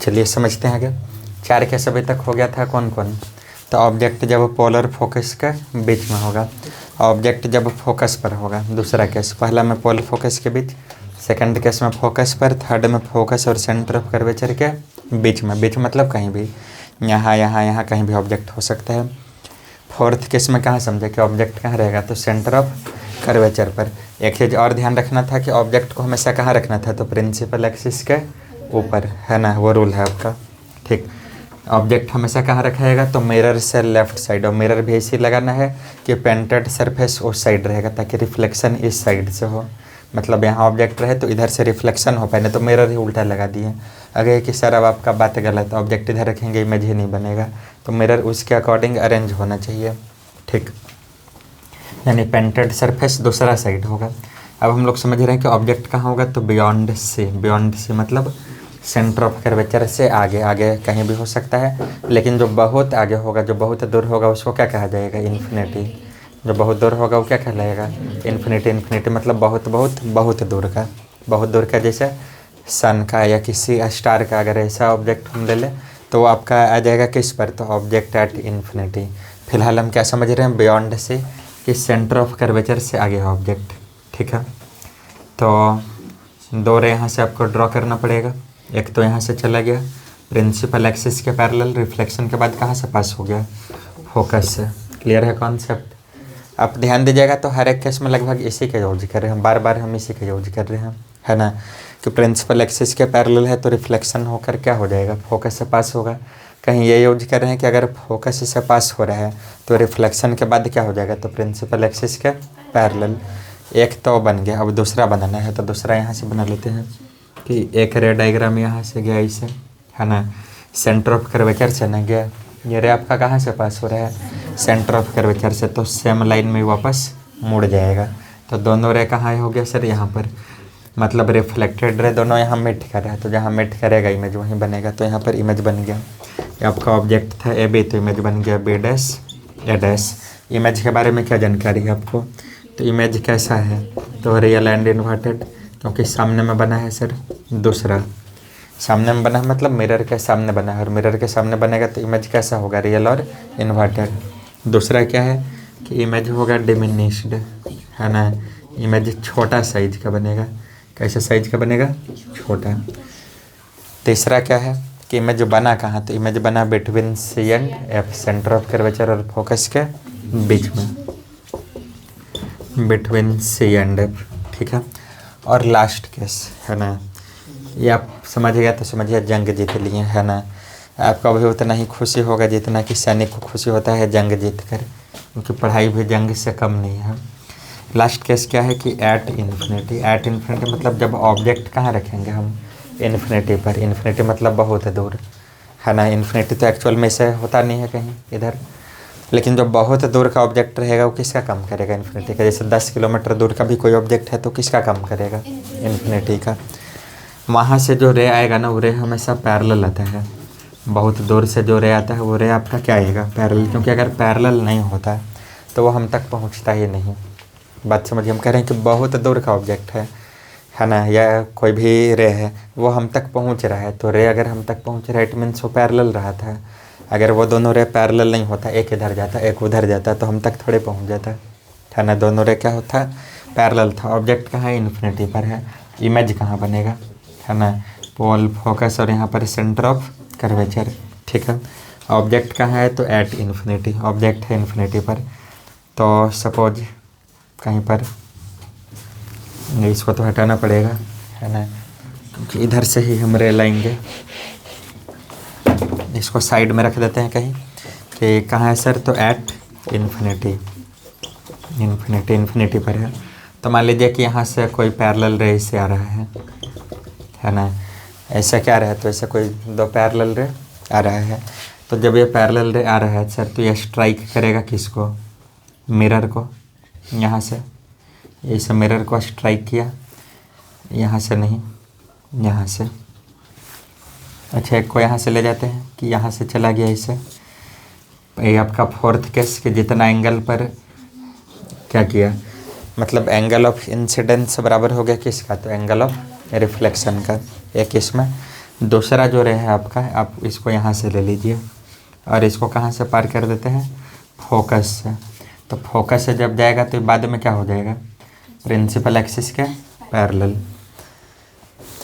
चलिए समझते हैं आगे। 4 केस अभी तक हो गया था कौन कौन। तो ऑब्जेक्ट जब पोलर फोकस के बीच में होगा, ऑब्जेक्ट जब फोकस पर होगा, दूसरा केस, पहला में पोलर फोकस के बीच, सेकंड केस में फोकस पर, थर्ड में फोकस और सेंटर ऑफ कर्वेचर के बीच में, बीच मतलब कहीं भी, यहाँ यहाँ यहाँ कहीं भी ऑब्जेक्ट हो सकता है। फोर्थ केस में कहाँ समझे कि ऑब्जेक्ट कहाँ रहेगा, तो सेंटर ऑफ कर्वेचर पर। एक चीज़ और ध्यान रखना था कि ऑब्जेक्ट को हमेशा कहाँ रखना था, तो प्रिंसिपल एक्सिस के ऊपर, है ना, वो रूल है आपका। ठीक, ऑब्जेक्ट हमेशा कहाँ रखा जाएगा, तो मिरर से लेफ्ट साइड, और मिरर भी इसी लगाना है कि पेंटेड सरफेस उस साइड रहेगा ताकि रिफ्लेक्शन इस साइड से हो। मतलब यहाँ ऑब्जेक्ट रहे तो इधर से रिफ्लेक्शन हो पाए, नहीं तो मिरर ही उल्टा लगा दिए। अगर कि सर अब आपका बात गलत है, ऑब्जेक्ट इधर रखेंगे इमेज ही नहीं बनेगा, तो मिरर उसके अकॉर्डिंग अरेंज होना चाहिए। ठीक, यानी पेंटेड सरफेस दूसरा साइड होगा। अब हम लोग समझ रहे हैं कि ऑब्जेक्ट कहाँ होगा, तो बियॉन्ड सी, बियॉन्ड सी मतलब सेंटर ऑफ कर्वेचर से आगे, आगे कहीं भी हो सकता है, लेकिन जो बहुत आगे होगा, जो बहुत दूर होगा, उसको क्या कहा जाएगा, इन्फिनिटी। जो बहुत दूर होगा वो क्या कहलाएगा, इन्फिनिटी। इन्फिनिटी मतलब बहुत बहुत बहुत दूर का, बहुत दूर का, जैसे सन का या किसी स्टार का अगर ऐसा ऑब्जेक्ट हम ले लें तो वो आपका आ जाएगा किस पर, तो ऑब्जेक्ट एट इन्फिनिटी। फिलहाल हम क्या समझ रहे हैं, बियॉन्ड से कि सेंटर ऑफ कर्वेचर से आगे है ऑब्जेक्ट। ठीक है, तो 2 रे यहाँ से आपको ड्रॉ करना पड़ेगा। एक तो यहाँ से चला गया प्रिंसिपल एक्सिस के पैरेलल, रिफ्लेक्शन के बाद कहाँ से पास हो गया, फोकस से। क्लियर है कॉन्सेप्ट। आप ध्यान दीजिएगा तो हर एक केस में लगभग इसी का यूज कर रहे हैं, बार बार हम इसी का यूज कर रहे हैं, है ना, कि प्रिंसिपल एक्सिस के पैरेलल है तो रिफ्लेक्शन होकर क्या हो जाएगा, फोकस से पास होगा। कहीं ये यूज कर रहे हैं कि अगर फोकस से पास हो रहा है तो रिफ्लेक्शन के बाद क्या हो जाएगा, तो प्रिंसिपल एक्सिस के पैरेलल। एक तो बन गया, अब दूसरा बनाना है, तो दूसरा यहाँ से बना लेते हैं कि एक रे डायग्राम यहाँ से गया इसे, है ना, सेंटर ऑफ कर्वेचर से ना गया, ये रे आपका कहाँ से पास हो रहा है, सेंटर ऑफ कर्वेचर से, तो सेम लाइन में वापस मुड़ जाएगा। तो दोनों रे कहाँ हो गया सर, यहाँ पर, मतलब रिफ्लेक्टेड रे दोनों यहाँ मिट कर रहा है, तो जहाँ मिट करेगा इमेज वहीं बनेगा, तो यहाँ पर इमेज बन गया। ये आपका ऑब्जेक्ट था ए बी, तो इमेज बन गया बी डैश ए डैश। इमेज के बारे में क्या जानकारी है आपको, तो इमेज कैसा है, तो रियल एंड इन्वर्टेड, क्योंकि सामने में बना है सर, दूसरा सामने में बना है मतलब मिरर के सामने बना है, और मिरर के सामने बनेगा तो इमेज कैसा होगा, रियल और इन्वर्टेड। दूसरा क्या है कि इमेज होगा डिमिनिश्ड, है ना, इमेज छोटा साइज का बनेगा। कैसे साइज का बनेगा, छोटा। तीसरा क्या है कि इमेज बना कहाँ, तो इमेज बना between C and F, centre of curvature और फोकस के बीच में, बिटवीन सी एंड एफ। ठीक है, और लास्ट केस, है ना, ये आप समझ गया तो समझिए जंग जीत लिए, है ना। आपको अभी उतना ही खुशी होगा जितना कि सैनिक को खुशी होता है जंग जीत कर, क्योंकि पढ़ाई भी जंग से कम नहीं है। लास्ट केस क्या है कि एट इन्फिनिटी। एट इन्फिनिटी मतलब जब ऑब्जेक्ट कहाँ रखेंगे हम, इन्फिनिटी पर। इन्फिनिटी मतलब बहुत दूर, है ना। इन्फिनिटी तो एक्चुअल में से होता नहीं है कहीं इधर, लेकिन जो बहुत दूर का ऑब्जेक्ट रहेगा वो किसका कम करेगा, इन्फिनिटी का। जैसे 10 किलोमीटर दूर का भी कोई ऑब्जेक्ट है तो किसका कम करेगा, इन्फिनिटी का। वहाँ से जो रे आएगा ना, वो रे हमेशा पैरेलल आता है। बहुत दूर से जो रे आता है वो रे आपका क्या आएगा, पैरेलल, क्योंकि अगर पैरेलल नहीं होता तो वो हम तक पहुँचता ही नहीं। बात समझिए, हम कह रहे हैं कि बहुत दूर का ऑब्जेक्ट है ना, या कोई भी रे है वो हम तक पहुँच रहा है, तो रे अगर हम तक पहुँच रहा है इट मीन्स वो पैरेलल रहा था। अगर वो दोनों रे पैरेलल नहीं होता, एक इधर जाता एक उधर जाता, तो हम तक थोड़े पहुँच जाता, है ना। दोनों रे क्या होता, पैरेलल था। ऑब्जेक्ट कहाँ है, इन्फिनिटी पर है। इमेज कहाँ बनेगा, है ना, पोल फोकस और यहाँ पर सेंटर ऑफ कर्वेचर। ठीक है, ऑब्जेक्ट कहाँ है, तो एट इन्फिनिटी, ऑब्जेक्ट है इन्फिनिटी पर। तो सपोज कहीं पर, इसको तो हटाना पड़ेगा, है ना, क्योंकि इधर से ही हम रे लाएंगे। इसको साइड में रख देते हैं कहीं कि कहाँ है सर, तो एट इन्फिनिटी, इन्फिनिटी इन्फिनिटी पर है। तो मान लीजिए कि यहाँ से कोई पैरेलल रे से आ रहा है ना, ऐसा क्या रहा है, तो ऐसा कोई 2 पैरेलल रे आ रहा है। तो जब ये पैरेलल रे आ रहा है सर, तो ये स्ट्राइक करेगा किसको, मिरर को। यहाँ से ऐसे मिरर को स्ट्राइक किया, यहाँ से नहीं, यहाँ से। अच्छा, एक को यहाँ से ले जाते हैं कि यहाँ से चला गया इसे। ये आपका फोर्थ केस कि जितना एंगल पर क्या किया, मतलब एंगल ऑफ इंसिडेंस बराबर हो गया किसका, तो एंगल ऑफ रिफ्लेक्शन का। एक इसमें दूसरा जो रे है आपका, आप इसको यहाँ से ले लीजिए और इसको कहाँ से पार कर देते हैं, फोकस से। तो फोकस से जब जाएगा तो बाद में क्या हो जाएगा, प्रिंसिपल एक्सिस के पैरेलल।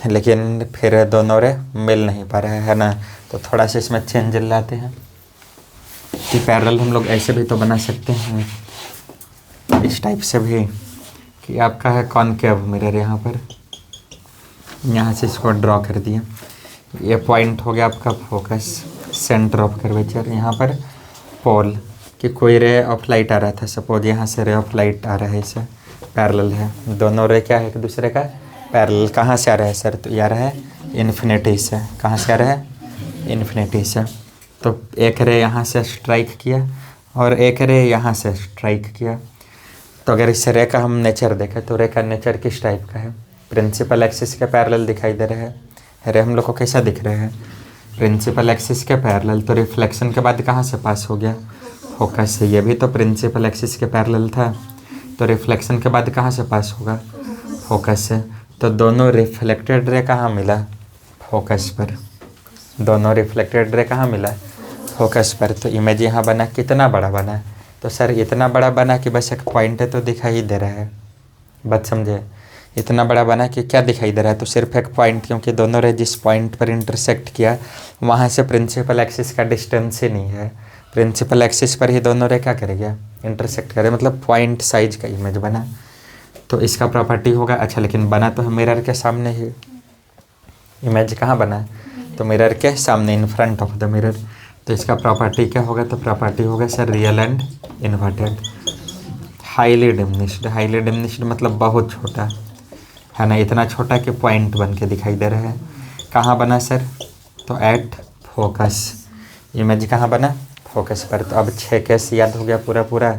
लेकिन फिर दोनों रे मिल नहीं पा रहे है ना, तो थोड़ा सा इसमें चेंज लाते हैं कि पैरेलल हम लोग ऐसे भी तो बना सकते हैं, इस टाइप से भी, कि आपका है कॉनकेव मिरर। यहाँ पर यहाँ से इसको ड्रॉ कर दिया, ये पॉइंट हो गया आपका फोकस, सेंटर ऑफ कर्वेचर। यहाँ पर पोल कि कोई रे ऑफ लाइट आ रहा था, सपोज यहाँ से रे ऑफ लाइट आ रहा है, इसे पैरेलल है, दोनों रे क्या है एक दूसरे का पैरेलल। कहाँ से आ रहा है सर, तो ये आ रहा है इन्फिनिटी से। कहाँ से आ रहा है, इन्फिनिटी से। तो एक रे यहाँ से स्ट्राइक किया और एक रे यहाँ से स्ट्राइक किया। तो अगर इस रे का हम नेचर देखें तो रे का नेचर किस टाइप का है, प्रिंसिपल एक्सिस के पैरेलल दिखाई दे रहे हैं। रे हम लोग को कैसा दिख रहे हैं, प्रिंसिपल एक्सिस के पैरेलल। तो रिफ्लेक्शन के बाद कहाँ से पास हो गया, फोकस से। ये भी तो प्रिंसिपल एक्सिस के पैरेलल था, तो रिफ्लेक्शन के बाद कहाँ से पास होगा, फोकस से। तो दोनों रिफ्लेक्टेड रे कहाँ मिला, फोकस पर। दोनों रिफ्लेक्टेड रे कहाँ मिला, फोकस पर। तो इमेज यहाँ बना, कितना बड़ा बना, तो सर इतना बड़ा बना कि बस एक पॉइंट है तो दिखाई दे रहा है, बात समझे। इतना बड़ा बना कि क्या दिखाई दे रहा है, तो सिर्फ एक पॉइंट, क्योंकि दोनों रे जिस पॉइंट पर इंटरसेक्ट किया वहाँ से प्रिंसिपल एक्सिस का डिस्टेंस ही नहीं है। प्रिंसिपल एक्सिस पर ही दोनों रे क्या करेगा, इंटरसेक्ट करे, मतलब पॉइंट साइज का इमेज बना। तो इसका प्रॉपर्टी होगा, अच्छा लेकिन बना तो है मिरर के सामने ही, इमेज कहाँ बना, तो मिरर के सामने, in front of the mirror. तो इसका प्रॉपर्टी क्या होगा, तो प्रॉपर्टी होगा sir real and inverted. Highly diminished, highly diminished मतलब बहुत छोटा है ना, इतना छोटा कि पॉइंट बन के दिखाई दे रहा है। कहाँ बना सर, तो एट फोकस। इमेज कहाँ बना, फोकस पर। तो अब 6 केस याद हो गया पूरा पूरा।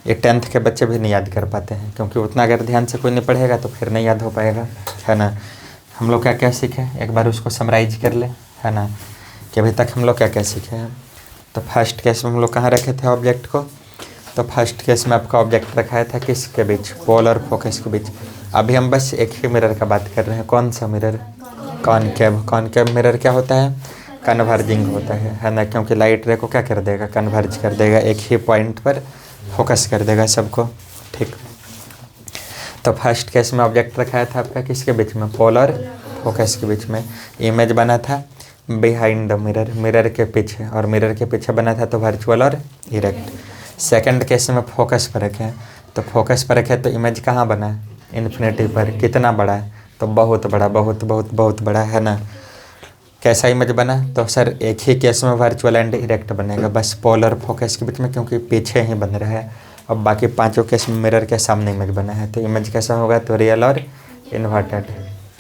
ये 10th के बच्चे भी नहीं याद कर पाते हैं, क्योंकि उतना अगर ध्यान से कोई नहीं पढ़ेगा तो फिर नहीं याद हो पाएगा, है ना। हम लोग क्या क्या सीखे, एक बार उसको समराइज कर ले, है ना, कि अभी तक हम लोग क्या क्या सीखे हैं। तो फर्स्ट केस में हम लोग कहाँ रखे थे ऑब्जेक्ट को, तो फर्स्ट केस में आपका ऑब्जेक्ट रखाया था किसके बीच, पोल और फोकस के बीच। अभी हम बस एक ही मिरर का बात कर रहे हैं, कौन सा मिरर, कॉनकेव। कॉनकेव मिरर क्या होता है, कन्वर्जिंग होता है ना, क्योंकि लाइट रे को क्या कर देगा, कन्वर्ज कर देगा, एक ही पॉइंट पर फोकस कर देगा सबको, ठीक। तो फर्स्ट केस में ऑब्जेक्ट रखाया था आपका किसके बीच में, पोल और फोकस के बीच में। इमेज बना था बिहाइंड द मिरर, मिरर के पीछे, और मिरर के पीछे बना था तो वर्चुअल और इरेक्ट। सेकंड केस में फोकस पर रखे, तो फोकस पर रखे तो इमेज कहाँ बना, इन्फिनिटी पर। कितना बड़ा है, तो बहुत बड़ा, बहुत बहुत बहुत बड़ा, है ना। कैसा इमेज बना, तो सर एक ही केस में वर्चुअल एंड इरेक्ट बनेगा, बस पोल और फोकस के बीच में, क्योंकि पीछे ही बन रहा है। अब बाकी पांचों केस में मिरर के सामने इमेज बना है, तो इमेज कैसा होगा, तो रियल और इन्वर्टेड।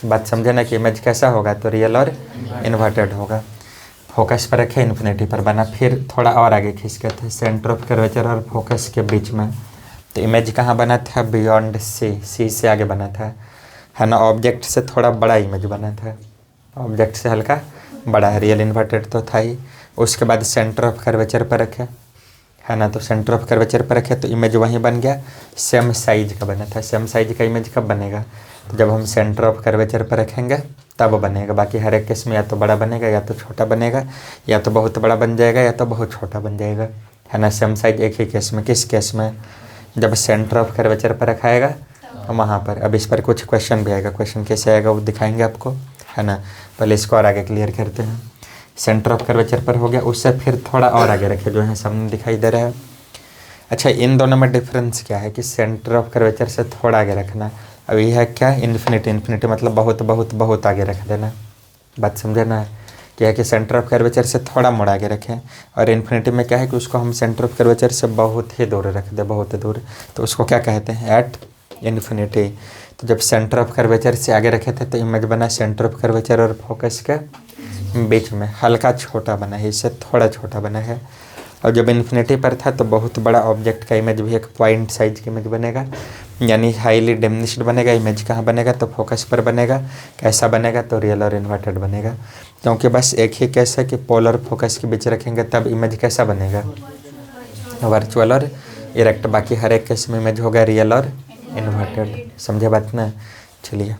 बात समझे ना, कि इमेज कैसा होगा, तो रियल और इन्वर्टेड होगा। फोकस पर रखे, इन्फिनिटी पर बना। फिर थोड़ा और आगे खींच के थे, सेंटर ऑफ कर्वेचर और फोकस के बीच में, तो इमेज कहाँ बना था, बियॉन्ड सी से आगे बना था, है ना। ऑब्जेक्ट से थोड़ा बड़ा इमेज बना था, ऑब्जेक्ट से हल्का बड़ा है, रियल इन्वर्टेड तो था ही। उसके बाद सेंटर ऑफ कर्वेचर पर रखे, है ना, तो सेंटर ऑफ कर्वेचर पर रखे तो इमेज वहीं बन गया, सेम साइज का बना था। सेम साइज का इमेज कब बनेगा, तो जब हम सेंटर ऑफ कर्वेचर पर रखेंगे तब बनेगा। बाकी हर एक केस में या तो बड़ा बनेगा या तो छोटा बनेगा, या तो बहुत बड़ा बन जाएगा या तो बहुत छोटा बन जाएगा, है ना। सेम साइज एक ही केस में, किस केस में, जब सेंटर ऑफ कर्वेचर पर रखाएगा वहाँ पर। अब इस पर कुछ क्वेश्चन भी आएगा, क्वेश्चन कैसे आएगा वो दिखाएंगे आपको, है ना। पहले इसको और आगे क्लियर करते हैं। सेंटर ऑफ कर्वेचर पर हो गया, उससे फिर थोड़ा और आगे रखे, जो है सामने दिखाई दे रहा है। अच्छा, इन दोनों में डिफरेंस क्या है, कि सेंटर ऑफ कर्वेचर से थोड़ा आगे रखना, अब यह है क्या, इन्फिनिटी। इन्फिनिटी मतलब बहुत बहुत बहुत आगे रख देना, बात समझे ना। क्या है कि सेंटर ऑफ कर्वेचर से थोड़ा मोड़ आगे रखें, और इन्फिनिटी में क्या है कि उसको हम सेंटर ऑफ कर्वेचर से बहुत ही दूर रख दें, बहुत दूर, तो उसको क्या कहते हैं, एट इन्फिनिटी। तो जब सेंटर ऑफ कर्वेचर से आगे रखे थे तो इमेज बना सेंटर ऑफ कर्वेचर और फोकस के बीच में, हल्का छोटा बना है, इससे थोड़ा छोटा बना है। और जब इन्फिनिटी पर था तो बहुत बड़ा ऑब्जेक्ट का इमेज भी एक पॉइंट साइज की इमेज बनेगा, यानी हाईली डिमिनिश्ड बनेगा। इमेज कहाँ बनेगा, तो फोकस पर बनेगा। कैसा बनेगा, तो रियल और इन्वर्टेड बनेगा, क्योंकि बस एक ही केस है कि पोल और फोकस के बीच रखेंगे तब इमेज कैसा बनेगा, वर्चुअल और इरेक्ट। बाकी हर एक केस में इमेज होगा रियल और इन्वर्टेड, समझे बात ना। चलिए।